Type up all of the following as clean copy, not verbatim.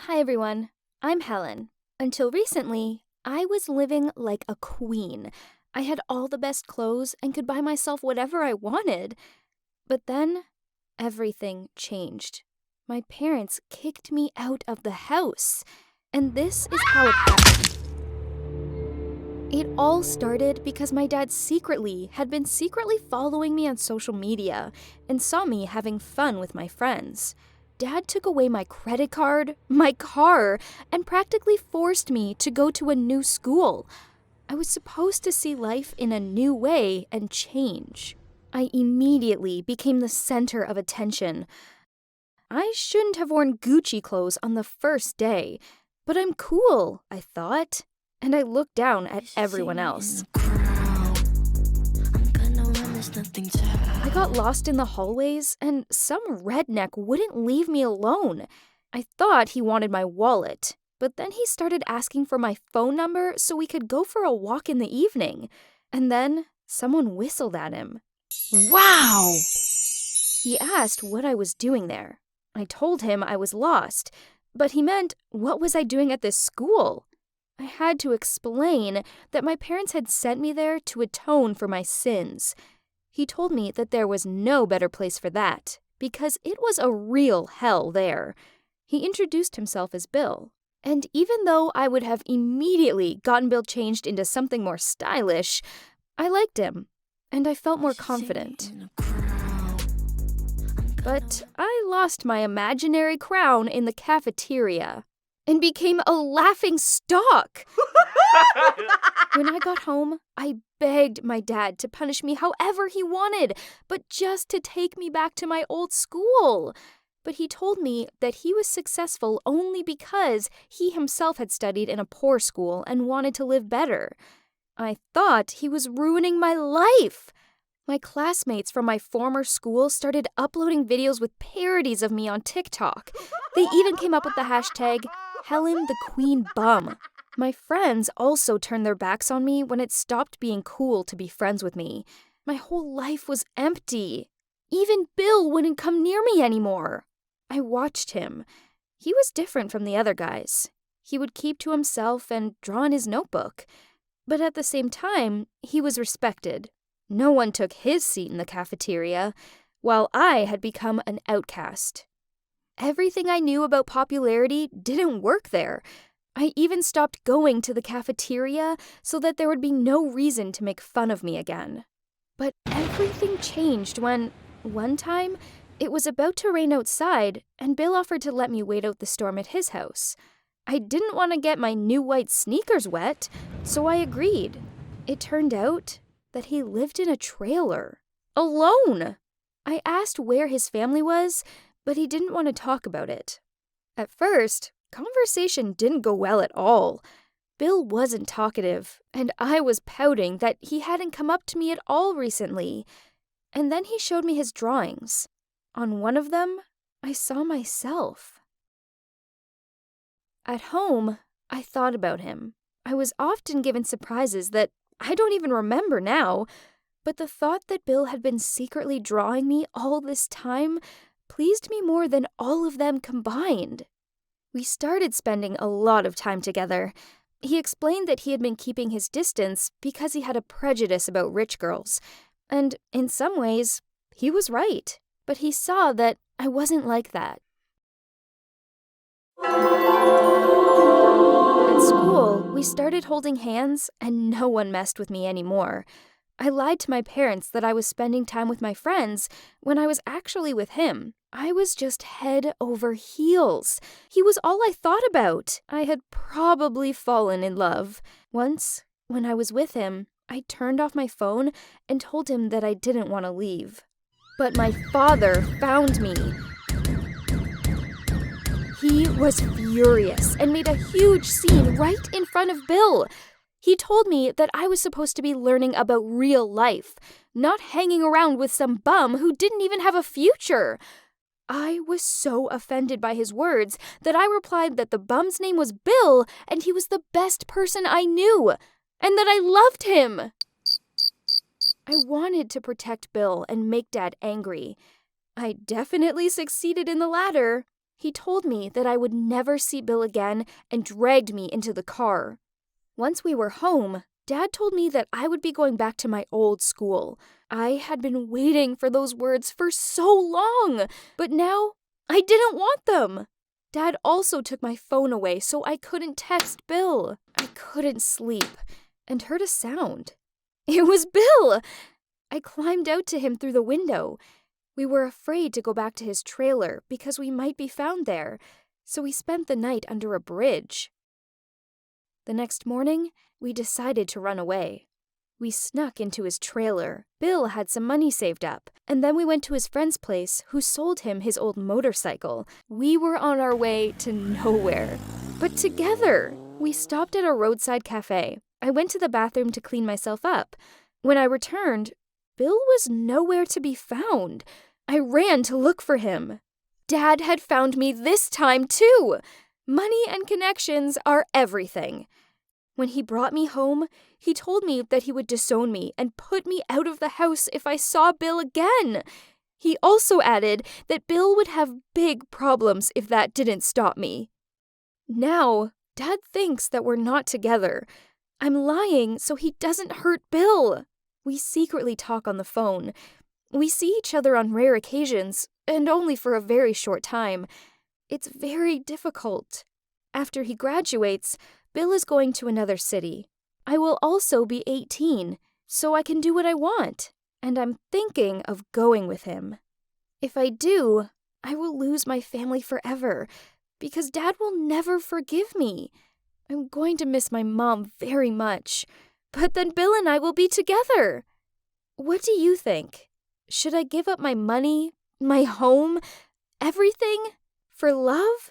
Hi everyone, I'm Helen. Until recently, I was living like a queen. I had all the best clothes and could buy myself whatever I wanted. But then, everything changed. My parents kicked me out of the house. And this is how it happened. It all started because my dad had been secretly following me on social media and saw me having fun with my friends. Dad took away my credit card, my car, and practically forced me to go to a new school. I was supposed to see life in a new way and change. I immediately became the center of attention. I shouldn't have worn Gucci clothes on the first day, but I'm cool, I thought, and I looked down at everyone else. I got lost in the hallways, and some redneck wouldn't leave me alone. I thought he wanted my wallet, but then he started asking for my phone number so we could go for a walk in the evening. And then someone whistled at him. Wow! He asked what I was doing there. I told him I was lost, but he meant, what was I doing at this school? I had to explain that my parents had sent me there to atone for my sins. He told me that there was no better place for that, because it was a real hell there. He introduced himself as Bill, and even though I would have immediately gotten Bill changed into something more stylish, I liked him, and I felt more confident. But I lost my imaginary crown in the cafeteria and became a laughing stock. When I got home, I begged my dad to punish me however he wanted, but just to take me back to my old school. But he told me that he was successful only because he himself had studied in a poor school and wanted to live better. I thought he was ruining my life. My classmates from my former school started uploading videos with parodies of me on TikTok. They even came up with the hashtag Helen the Queen Bum. My friends also turned their backs on me when it stopped being cool to be friends with me. My whole life was empty. Even Bill wouldn't come near me anymore. I watched him. He was different from the other guys. He would keep to himself and draw in his notebook. But at the same time, he was respected. No one took his seat in the cafeteria, while I had become an outcast. Everything I knew about popularity didn't work there. I even stopped going to the cafeteria so that there would be no reason to make fun of me again. But everything changed when, one time, it was about to rain outside and Bill offered to let me wait out the storm at his house. I didn't want to get my new white sneakers wet, so I agreed. It turned out that he lived in a trailer, alone. I asked where his family was, but he didn't want to talk about it. At first, conversation didn't go well at all. Bill wasn't talkative, and I was pouting that he hadn't come up to me at all recently. And then he showed me his drawings. On one of them, I saw myself. At home, I thought about him. I was often given surprises that I don't even remember now, but the thought that Bill had been secretly drawing me all this time pleased me more than all of them combined. We started spending a lot of time together. He explained that he had been keeping his distance because he had a prejudice about rich girls, and in some ways, he was right, but he saw that I wasn't like that. At school, we started holding hands, and no one messed with me anymore. I lied to my parents that I was spending time with my friends when I was actually with him. I was just head over heels. He was all I thought about. I had probably fallen in love. Once, when I was with him, I turned off my phone and told him that I didn't want to leave. But my father found me. He was furious and made a huge scene right in front of Bill. He told me that I was supposed to be learning about real life, not hanging around with some bum who didn't even have a future. I was so offended by his words that I replied that the bum's name was Bill and he was the best person I knew, and that I loved him. I wanted to protect Bill and make Dad angry. I definitely succeeded in the latter. He told me that I would never see Bill again and dragged me into the car. Once we were home, Dad told me that I would be going back to my old school. I had been waiting for those words for so long, but now I didn't want them. Dad also took my phone away so I couldn't text Bill. I couldn't sleep and heard a sound. It was Bill! I climbed out to him through the window. We were afraid to go back to his trailer because we might be found there, so we spent the night under a bridge. The next morning, we decided to run away. We snuck into his trailer. Bill had some money saved up, and then we went to his friend's place who sold him his old motorcycle. We were on our way to nowhere, but together. We stopped at a roadside cafe. I went to the bathroom to clean myself up. When I returned, Bill was nowhere to be found. I ran to look for him. Dad had found me this time too. Money and connections are everything. When he brought me home, he told me that he would disown me and put me out of the house if I saw Bill again. He also added that Bill would have big problems if that didn't stop me. Now, Dad thinks that we're not together. I'm lying so he doesn't hurt Bill. We secretly talk on the phone. We see each other on rare occasions, and only for a very short time. It's very difficult. After he graduates, Bill is going to another city. I will also be 18, so I can do what I want, and I'm thinking of going with him. If I do, I will lose my family forever, because Dad will never forgive me. I'm going to miss my mom very much, but then Bill and I will be together. What do you think? Should I give up my money, my home, everything, for love?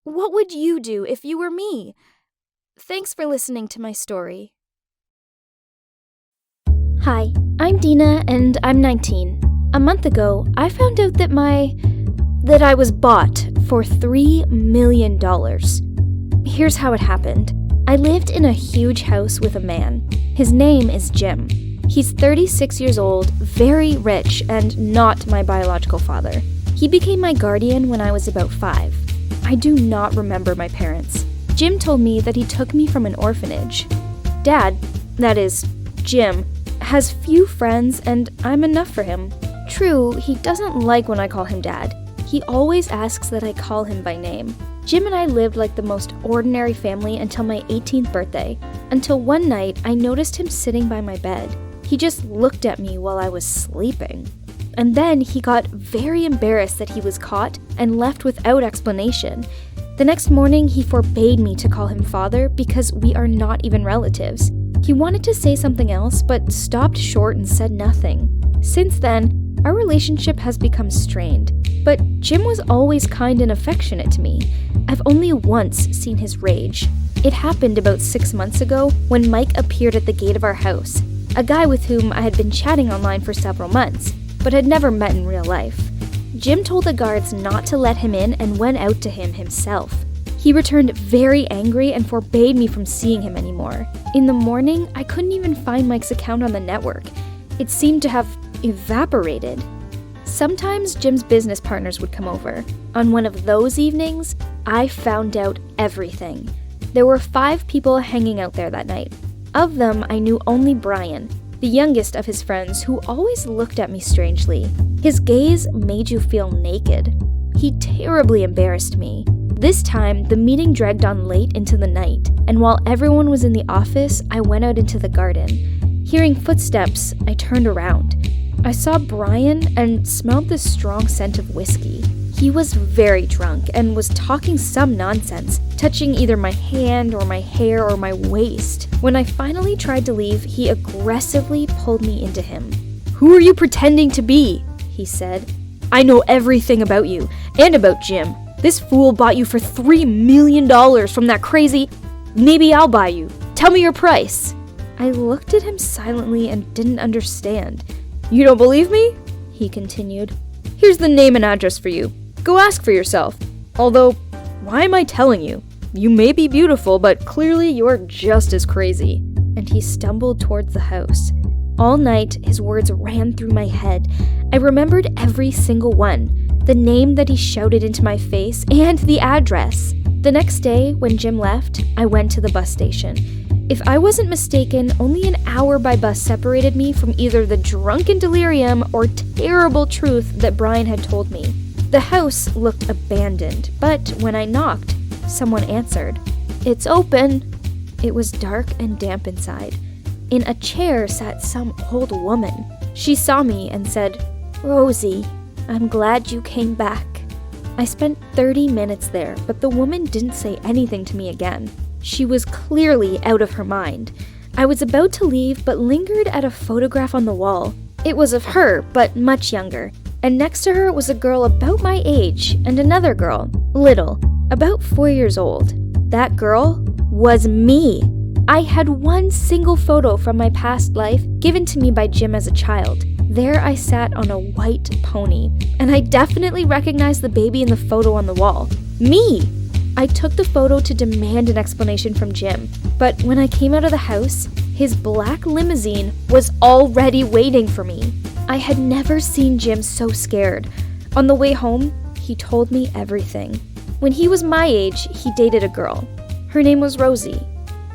What would you do if you were me? Thanks for listening to my story. Hi, I'm Dina and I'm 19. A month ago, I found out that I was bought for $3 million. Here's how it happened. I lived in a huge house with a man. His name is Jim. He's 36 years old, very rich, and not my biological father. He became my guardian when I was about 5. I do not remember my parents. Jim told me that he took me from an orphanage. Dad, that is, Jim, has few friends and I'm enough for him. True, he doesn't like when I call him Dad. He always asks that I call him by name. Jim and I lived like the most ordinary family until my 18th birthday. Until one night, I noticed him sitting by my bed. He just looked at me while I was sleeping. And then he got very embarrassed that he was caught and left without explanation. The next morning, he forbade me to call him father because we are not even relatives. He wanted to say something else, but stopped short and said nothing. Since then, our relationship has become strained. But Jim was always kind and affectionate to me. I've only once seen his rage. It happened about 6 months ago when Mike appeared at the gate of our house, a guy with whom I had been chatting online for several months, but had never met in real life. Jim told the guards not to let him in and went out to him himself. He returned very angry and forbade me from seeing him anymore. In the morning, I couldn't even find Mike's account on the network. It seemed to have evaporated. Sometimes Jim's business partners would come over. On one of those evenings, I found out everything. There were 5 people hanging out there that night. Of them, I knew only Brian, the youngest of his friends, who always looked at me strangely. His gaze made you feel naked. He terribly embarrassed me. This time, the meeting dragged on late into the night, and while everyone was in the office, I went out into the garden. Hearing footsteps, I turned around. I saw Brian and smelled the strong scent of whiskey. He was very drunk and was talking some nonsense, touching either my hand or my hair or my waist. When I finally tried to leave, he aggressively pulled me into him. "Who are you pretending to be?" he said. "I know everything about you, and about Jim. This fool bought you for $3 million from that crazy... Maybe I'll buy you. Tell me your price." I looked at him silently and didn't understand. "You don't believe me?" he continued. "Here's the name and address for you. Go ask for yourself. Although, why am I telling you? You may be beautiful, but clearly you're just as crazy." And he stumbled towards the house. All night, his words ran through my head. I remembered every single one. the name that he shouted into my face, and the address. The next day, when Jim left, I went to the bus station. If I wasn't mistaken, only an hour by bus separated me from either the drunken delirium or terrible truth that Brian had told me. The house looked abandoned, but when I knocked, someone answered. "It's open." It was dark and damp inside. In a chair sat some old woman. She saw me and said, "Rosie, I'm glad you came back." I spent 30 minutes there, but the woman didn't say anything to me again. She was clearly out of her mind. I was about to leave, but lingered at a photograph on the wall. It was of her, but much younger, and next to her was a girl about my age, and another girl, little, about 4 years old. That girl was me. I had one single photo from my past life given to me by Jim as a child. There I sat on a white pony, and I definitely recognized the baby in the photo on the wall. Me! I took the photo to demand an explanation from Jim, but when I came out of the house, his black limousine was already waiting for me. I had never seen Jim so scared. On the way home, he told me everything. When he was my age, he dated a girl. Her name was Rosie.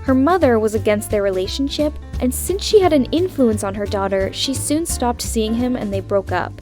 Her mother was against their relationship, and since she had an influence on her daughter, she soon stopped seeing him and they broke up.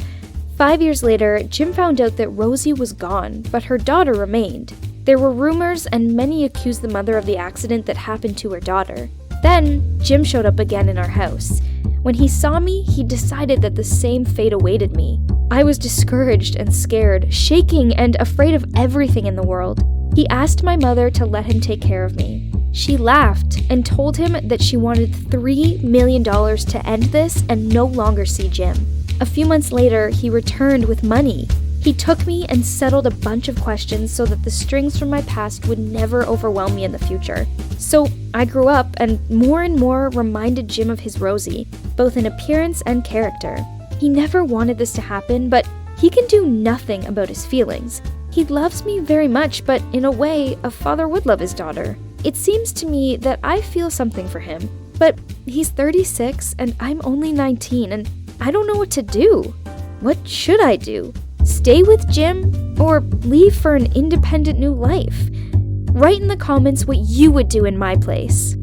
5 years later, Jim found out that Rosie was gone, but her daughter remained. There were rumors, and many accused the mother of the accident that happened to her daughter. Then, Jim showed up again in our house. When he saw me, he decided that the same fate awaited me. I was discouraged and scared, shaking and afraid of everything in the world. He asked my mother to let him take care of me. She laughed and told him that she wanted $3 million to end this and no longer see Jim. A few months later, he returned with money. He took me and settled a bunch of questions so that the strings from my past would never overwhelm me in the future. So I grew up and more reminded Jim of his Rosie, both in appearance and character. He never wanted this to happen, but he can do nothing about his feelings. He loves me very much, but in a way, a father would love his daughter. It seems to me that I feel something for him, but he's 36 and I'm only 19 and I don't know what to do. What should I do? Stay with Jim or leave for an independent new life? Write in the comments what you would do in my place.